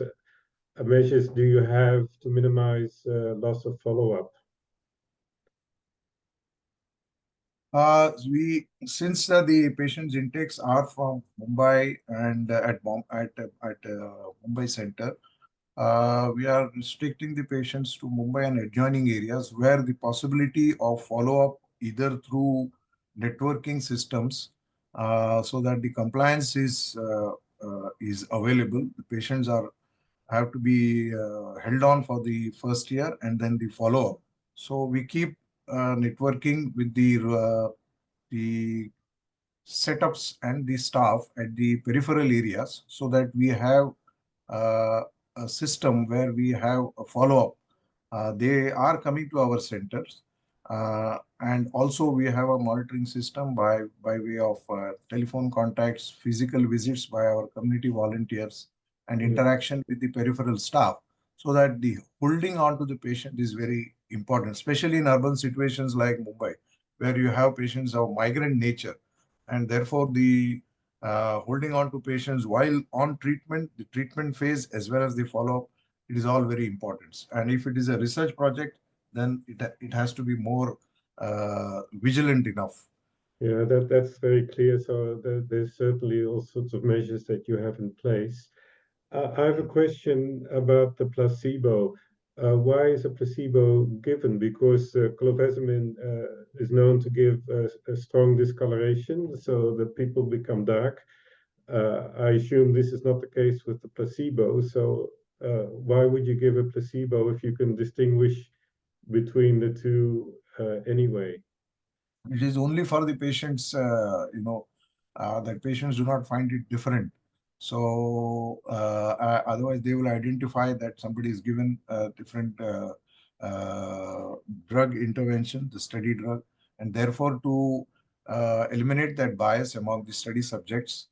measures do you have to minimize loss of follow-up? Since the patients' intakes are from Mumbai and at Mumbai Center, we are restricting the patients to Mumbai and adjoining areas where the possibility of follow-up either through networking systems, so that the compliance is available. The patients have to be held on for the first year and then the follow-up. So we keep networking with the setups and the staff at the peripheral areas so that we have a system where we have a follow-up. They are coming to our centers, and also we have a monitoring system by way of telephone contacts, physical visits by our community volunteers, and interaction with the peripheral staff, so that the holding on to the patient is very important, especially in urban situations like Mumbai, where you have patients of migrant nature, and therefore the holding on to patients while on treatment, the treatment phase as well as the follow-up, it is all very important. And if it is a research project, then it has to be more vigilant enough. Yeah, that's very clear. So there's certainly all sorts of measures that you have in place. I have a question about the placebo. Why is a placebo given? Because clofazimine is known to give a strong discoloration so that people become dark. I assume this is not the case with the placebo. So why would you give a placebo if you can distinguish between the two anyway? It is only for the patients, that patients do not find it different. So otherwise, they will identify that somebody is given a different drug intervention, the study drug, and therefore to eliminate that bias among the study subjects,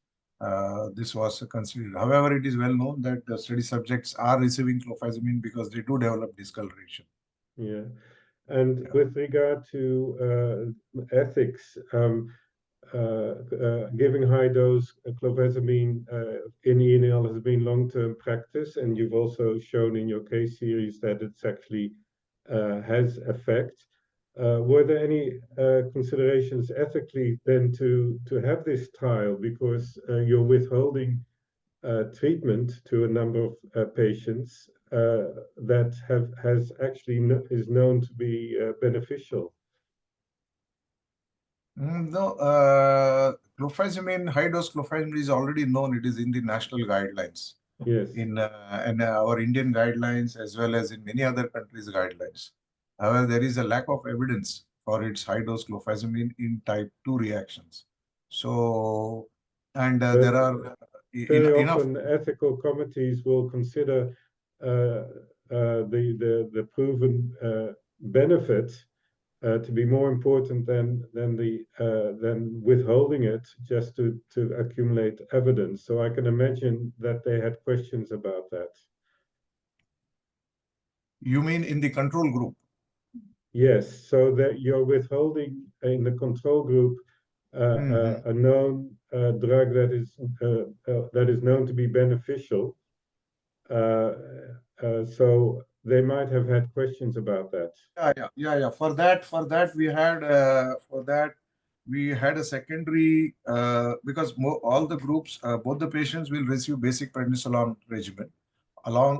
this was considered. However, it is well known that the study subjects are receiving clofazimine because they do develop discoloration. Yeah. And with regard to ethics, giving high dose clofazimine in ENL has been long-term practice, and you've also shown in your case series that it's actually has effect. Were there any considerations ethically then to have this trial, because you're withholding treatment to a number of patients that is known to be beneficial? No, clofazimine, high-dose clofazimine is already known. It is in the national guidelines, Yes. in our Indian guidelines as well as in many other countries' guidelines. However, there is a lack of evidence for its high-dose clofazimine in type 2 reactions. So, and there are very enough. often ethical committees will consider the proven benefit to be more important than withholding it just to accumulate evidence. So I can imagine that they had questions about that. You mean in the control group? Yes, so that you're withholding in the control group a known drug that is known to be beneficial. So they might have had questions about that. Yeah. For that we had a secondary because all the groups, both the patients will receive basic prednisolone regimen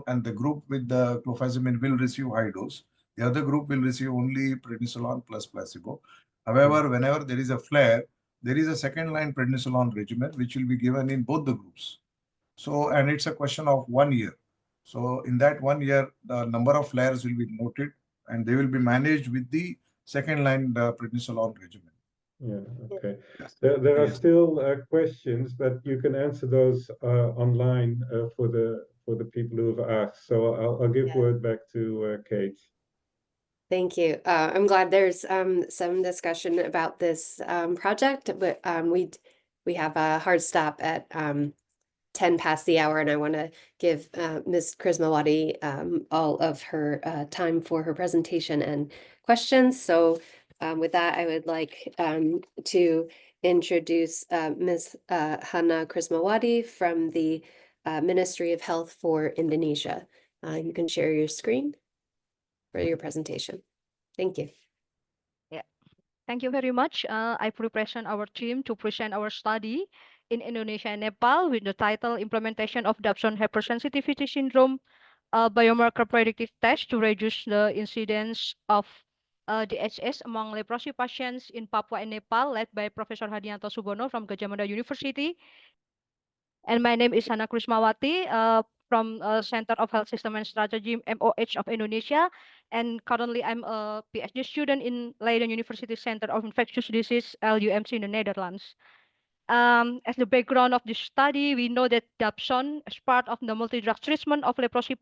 and the group with the clofazimine will receive high dose. The other group will receive only prednisolone plus placebo. However, whenever there is a flare, there is a second line prednisolone regimen which will be given in both the groups. So, and it's a question of 1 year. So in that 1 year, the number of flares will be noted, and they will be managed with the second-line prednisolone regimen. Yeah, okay. Yes. There are Yes. still questions, but you can answer those online for the people who have asked. So I'll give Yeah. word back to Kate. Thank you. I'm glad there's some discussion about this project, but we have a hard stop at 10 past the hour, and I want to give Ms. Krismawati all of her time for her presentation and questions. So with that, I would like to introduce Ms. Hana Krismawati from the Ministry of Health for Indonesia. You can share your screen for your presentation. Thank you. Thank you very much. I represent our team to present our study in Indonesia and Nepal with the title Implementation of Dapsone Hypersensitivity Syndrome, a biomarker predictive test to reduce the incidence of DHS among leprosy patients in Papua and Nepal, led by Professor Hadianto Subono from Gadjah Mada University. And my name is Hana Krismawati from Center of Health System and Strategy, MOH of Indonesia. And currently I'm a PhD student in Leiden University Center of Infectious Disease, LUMC in the Netherlands. As the background of this study, we know that Dapsone, as part of the multidrug treatment of leprosy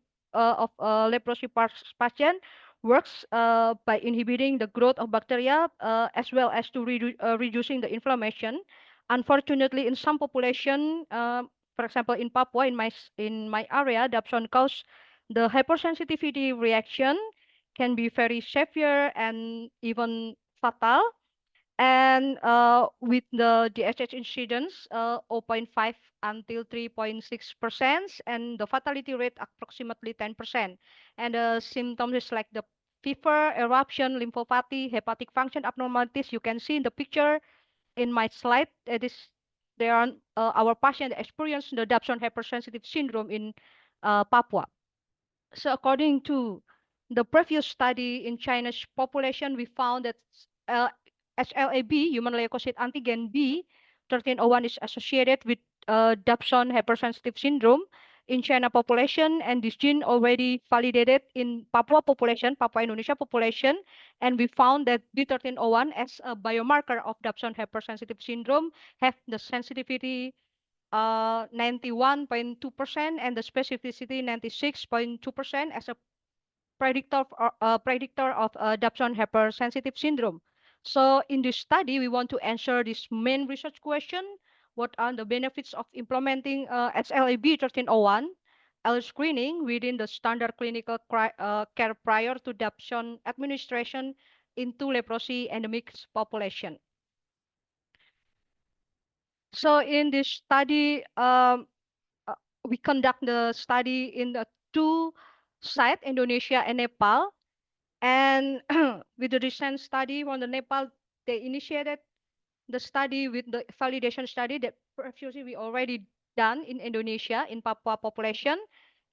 patient, works by inhibiting the growth of bacteria as well as to reducing the inflammation. Unfortunately, in some population, for example, in Papua, in my area, Dapsone cause the hypersensitivity reaction can be very severe and even fatal. And with the DHH incidence, 0.5 until 3.6%, and the fatality rate approximately 10%. And the symptoms is like the fever, eruption, lymphopathy, hepatic function abnormalities. You can see in the picture in my slide. There are our patient experienced the Dapsone hypersensitive syndrome in Papua. So according to the previous study in China's population, we found that HLA-B, human leukocyte antigen B, 1301 is associated with Dapsone hypersensitive syndrome in China population, and this gene already validated in Papua population, Papua Indonesia population, and we found that B1301 as a biomarker of Dapsone hypersensitive syndrome have the sensitivity 91.2% and the specificity 96.2% as a predictor of Dapsone hypersensitive syndrome. So in this study, we want to answer this main research question: what are the benefits of implementing SLAB 1301 L screening within the standard clinical care prior to Dapsone administration into leprosy endemic population? So in this study, we conduct the study in the two sites, Indonesia and Nepal. And with the recent study from the Nepal, they initiated the study with the validation study that previously we already done in Indonesia in Papua population.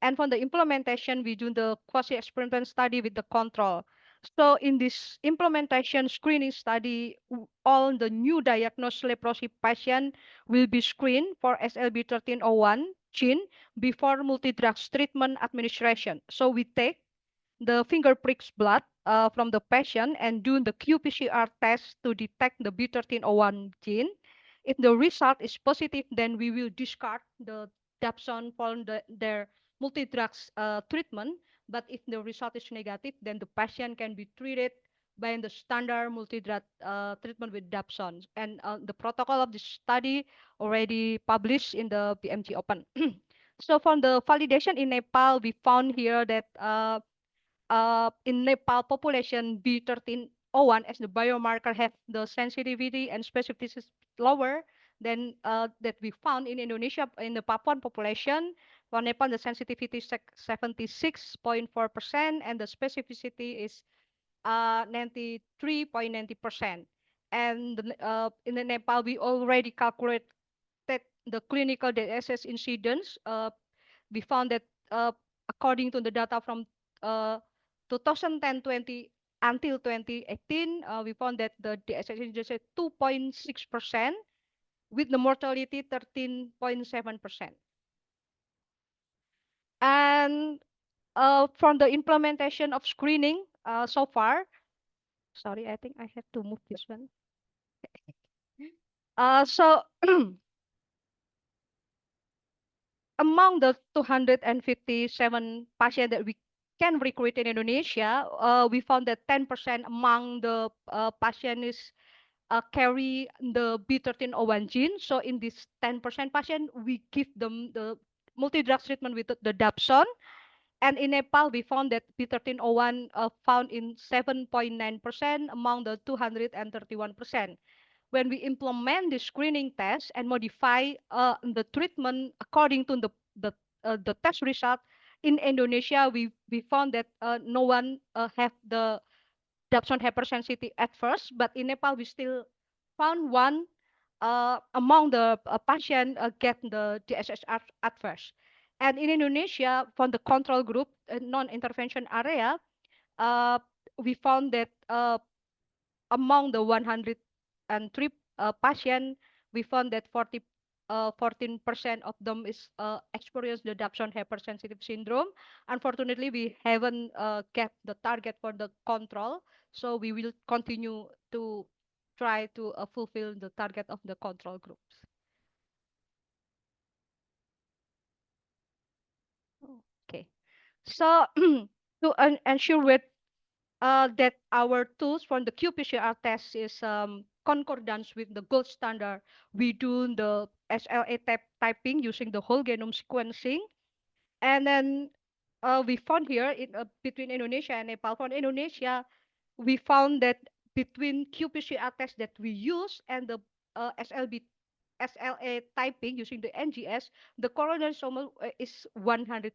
And from the implementation, we do the quasi-experimental study with the control. So in this implementation screening study, all the new diagnosed leprosy patient will be screened for SLB1301 gene before multidrug treatment administration. So we take the finger pricks blood from the patient and do the qPCR test to detect the B1301 gene. If the result is positive, then we will discard the Dapsone for their multidrugs treatment. But if the result is negative, then the patient can be treated by the standard multidrug treatment with Dapsone. And the protocol of this study already published in the PMG Open. So from the validation in Nepal, we found here that in Nepal population, B1301 as the biomarker have the sensitivity and specificity lower than that we found in Indonesia in the Papuan population. For Nepal, the sensitivity is 76.4% and the specificity is 93.90%. And in the Nepal, we already calculated the clinical DSS incidence. We found that according to the data from 2010-20 until 2018, we found that the DSS incidence is 2.6% with the mortality 13.7%. And from the implementation of screening so far. Sorry, I think I have to move this one. So among the 257 patients that we can recruit in Indonesia, we found that 10% among the patients carry the B1301 gene. So in this 10% patient, we give them the multi-drug treatment with the Dapsone. And in Nepal, we found that B1301 found in 7.9% among the 231%. When we implement the screening test and modify the treatment according to the test result in Indonesia, we found that no one have the Dapsone hypersensitivity at first, but in Nepal we still found one among the patient get the DSSR at first. And in Indonesia, from the control group, non-intervention area, we found that among the 103 patients, we found that 14% of them is experience the Dapsone hypersensitive syndrome. Unfortunately, we haven't kept the target for the control, so we will continue to try to fulfill the target of the control groups. Okay, so to ensure with that our tools from the qPCR test is concordance with the gold standard, we do the SLA typing using the whole genome sequencing. And then we found here in between Indonesia and Nepal. For Indonesia, we found that between qPCR test that we use and the SLA typing using the NGS, the chromosomal is 100%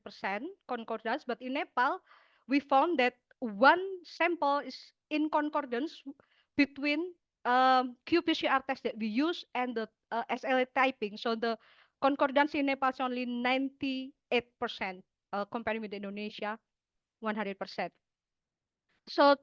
concordance. But in Nepal, we found that one sample is in concordance between qPCR test that we use and the SLA typing. So the concordance in Nepal is only 98%, comparing with Indonesia, 100%. So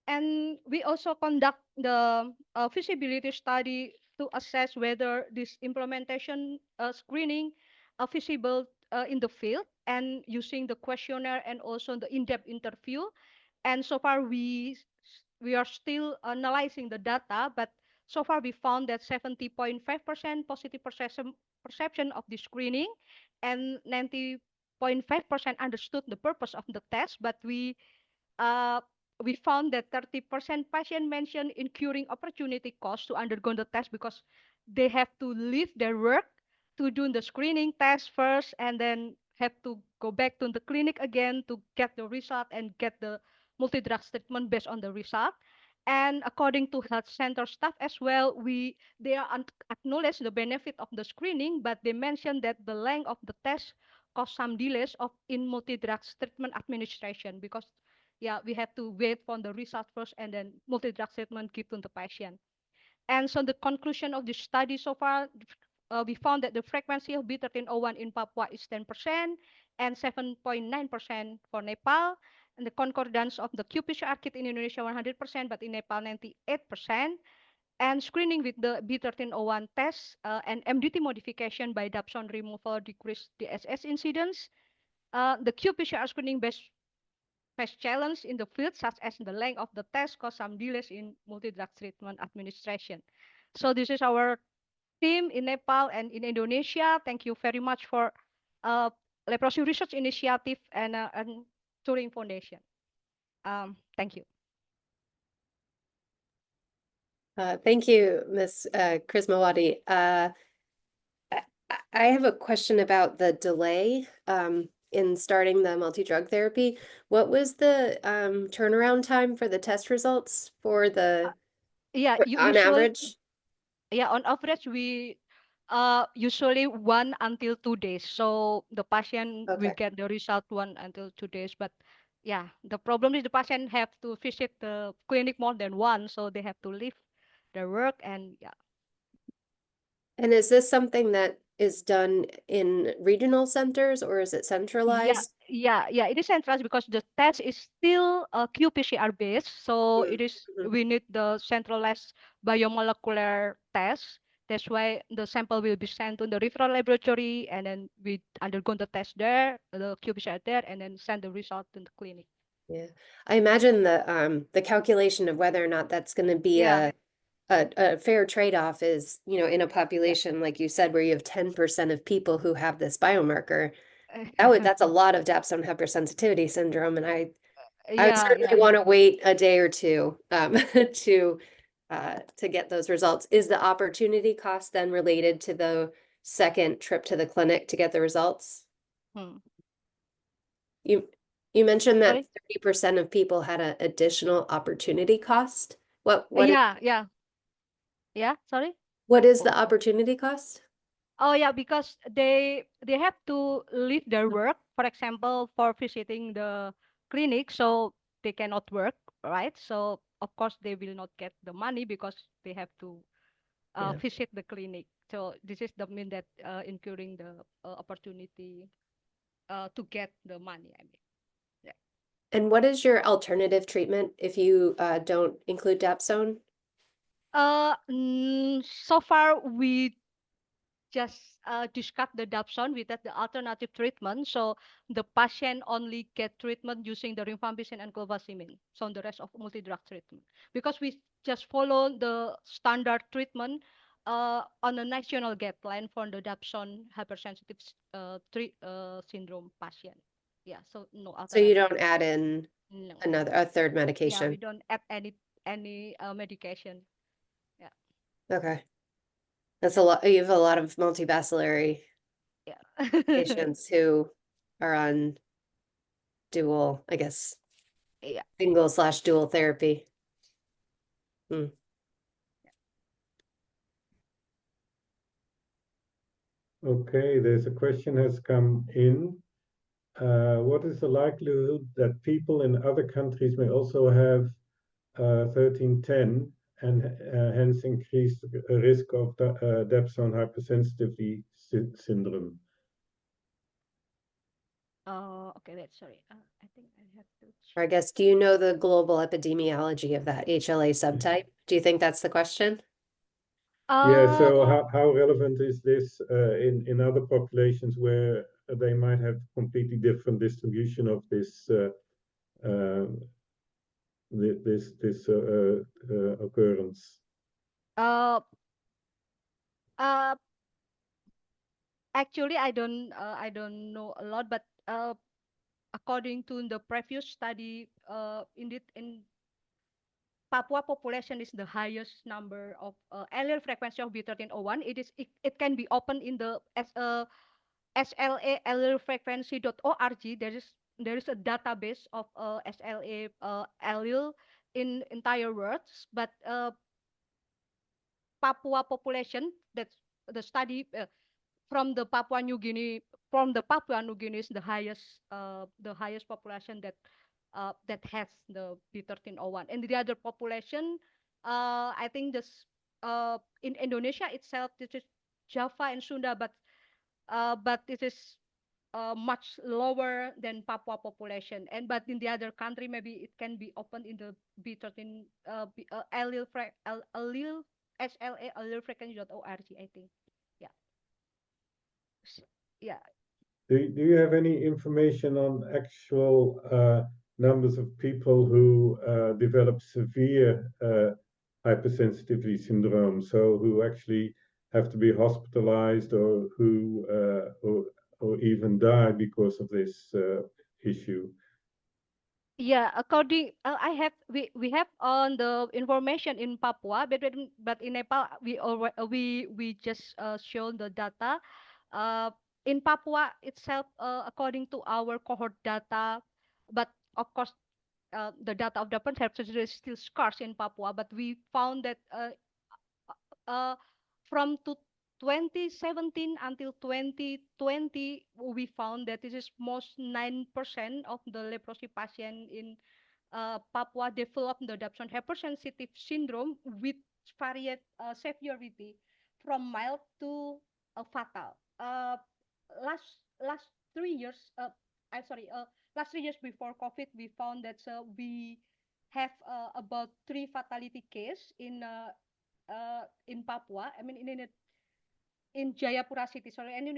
and we also conduct the feasibility study to assess whether this implementation screening are feasible in the field, and using the questionnaire and also the in-depth interview. And so far we are still analyzing the data, but so far we found that 70.5% positive perception of the screening and 90.5% understood the purpose of the test, but we found that 30% patient mentioned incurring opportunity cost to undergo the test because they have to leave their work to do the screening test first and then have to go back to the clinic again to get the result and get the multi-drug treatment based on the result. And according to health center staff as well, they are acknowledge the benefit of the screening, but they mentioned that the length of the test caused some delays in multi-drug treatment administration because we have to wait for the result first and then multi-drug treatment given to the patient. And so the conclusion of the study so far, we found that the frequency of B1301 in Papua is 10% and 7.9% for Nepal. And the concordance of the qPCR kit in Indonesia 100%, but in Nepal 98%. And screening with the B1301 test and MDT modification by Dapsone removal decreased the SS incidence. The qPCR screening based challenge in the field, such as the length of the test, caused some delays in multi-drug treatment administration. So this is our team in Nepal and in Indonesia. Thank you very much for Leprosy Research Initiative and Turing Foundation. Thank you. Thank you, Ms. Krismawati. I have a question about the delay in starting the multi-drug therapy. What was the turnaround time for the test results for the on average? Yeah, on average we usually 1 until 2 days. So the patient will get the result 1 until 2 days. But yeah, the problem is the patient have to visit the clinic more than once, so they have to leave their work and yeah. And is this something that is done in regional centers or is it centralized? Yeah, it is centralized because the test is still qPCR based. So it is we need the centralized biomolecular test That's why the sample will be sent to the referral laboratory, and then we undergo the test there, the qPCR there, and then send the result to the clinic. Yeah, I imagine the calculation of whether or not that's going to be Yeah. a fair trade-off is, you know, in a population, like you said, where you have 10% of people who have this biomarker, that's a lot of Dapsone hypersensitivity syndrome. And I would certainly want to wait a day or two to get those results. Is the opportunity cost then related to the second trip to the clinic to get the results? You mentioned that 30% of people had an additional opportunity cost. What Sorry. What is the opportunity cost? Oh yeah, because they have to leave their work, for example, for visiting the clinic, so they cannot work, right? So of course they will not get the money because they have to visit the clinic. So this is the mean that incurring the opportunity to get the money, I mean. Yeah. And what is your alternative treatment if you don't include Dapsone? So far we just discuss the Dapsone without the alternative treatment. So the patient only get treatment using the rifampicin and clofazimine. So the rest of multidrug treatment, because we just follow the standard treatment on a national guideline for the Dapsone hypersensitive syndrome patient. Yeah, so no alternative. So you don't add in a third medication? Yeah, we don't add any medication. Yeah. Okay. That's a lot. You have a lot of multibacillary patients who are on dual, I guess, single/dual therapy. Okay, there's a question has come in. What is the likelihood that people in other countries may also have 1310 and hence increase the risk of Dapsone hypersensitivity syndrome? Okay, sorry. I think I have to. Or I guess, do you know the global epidemiology of that HLA subtype? Do you think that's the question? Yeah, so how relevant is this in other populations where they might have completely different distribution of this occurrence? Actually, I don't know a lot, but according to the previous study, indeed in Papua population is the highest number of allele frequency of B1301. It can be opened in the SLA allelefrequency.org. There is a database of SLA allele in entire world, but Papua population, that's the study from the Papua New Guinea. From the Papua New Guinea is the highest population that has the B1301, and the other population, I think this in Indonesia itself, this is Java and Sunda, but it is much lower than Papua population, but in the other country maybe it can be opened in the B13 allele SLA allelefrequency.org, I think. Yeah. Do you have any information on actual numbers of people who develop severe hypersensitivity syndrome, so who actually have to be hospitalized or who or even die because of this issue? Yeah, according we have on the information in Papua, but in Nepal we just shown the data. In Papua itself, according to our cohort data, but of course the data of the perception is still scarce in Papua. But we found that from 2017 until 2020, we found that this is most 9% of the leprosy patient in Papua developed the Dapsone hypersensitive syndrome with varied severity from mild to fatal. Last 3 years, last 3 years before COVID, we found that we have about 3 fatality cases in in Papua. I mean, in Jayapura city, sorry, and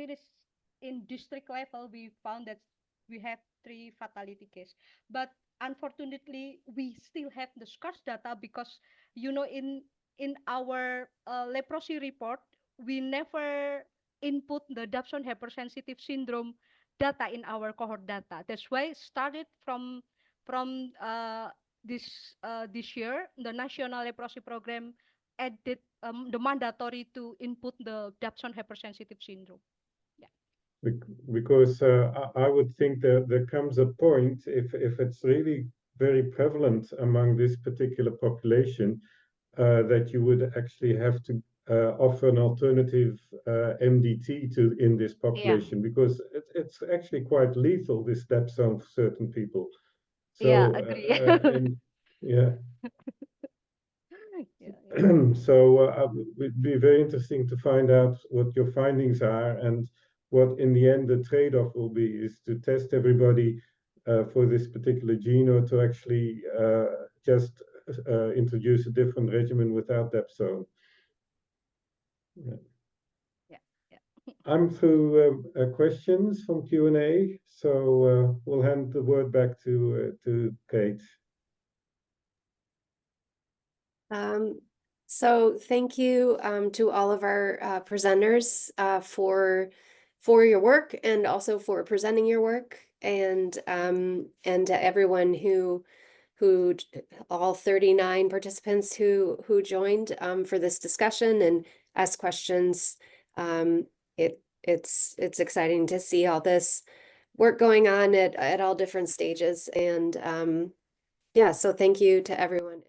in district level, we found that we have 3 fatality cases. But unfortunately, we still have the scarce data because, you know, in our leprosy report, we never input the Dapsone hypersensitive syndrome data in our cohort data. That's why started from this year, the National Leprosy Program added the mandatory to input the Dapsone hypersensitive syndrome. Yeah. Because I would think that there comes a point if it's really very prevalent among this particular population that you would actually have to offer an alternative MDT in this population, because it's actually quite lethal, this Dapsone for certain people. So, yeah, agree. Yeah. So it'd be very interesting to find out what your findings are, and what in the end the trade-off will be, is to test everybody for this particular gene, or to actually just introduce a different regimen without Dapsone. I'm through questions from Q&A, so we'll hand the word back to Kate. So thank you to all of our presenters for your work, and also for presenting your work, and to everyone who all 39 participants who joined for this discussion and asked questions. It's exciting to see all this work going on at all different stages, and yeah, so thank you to everyone.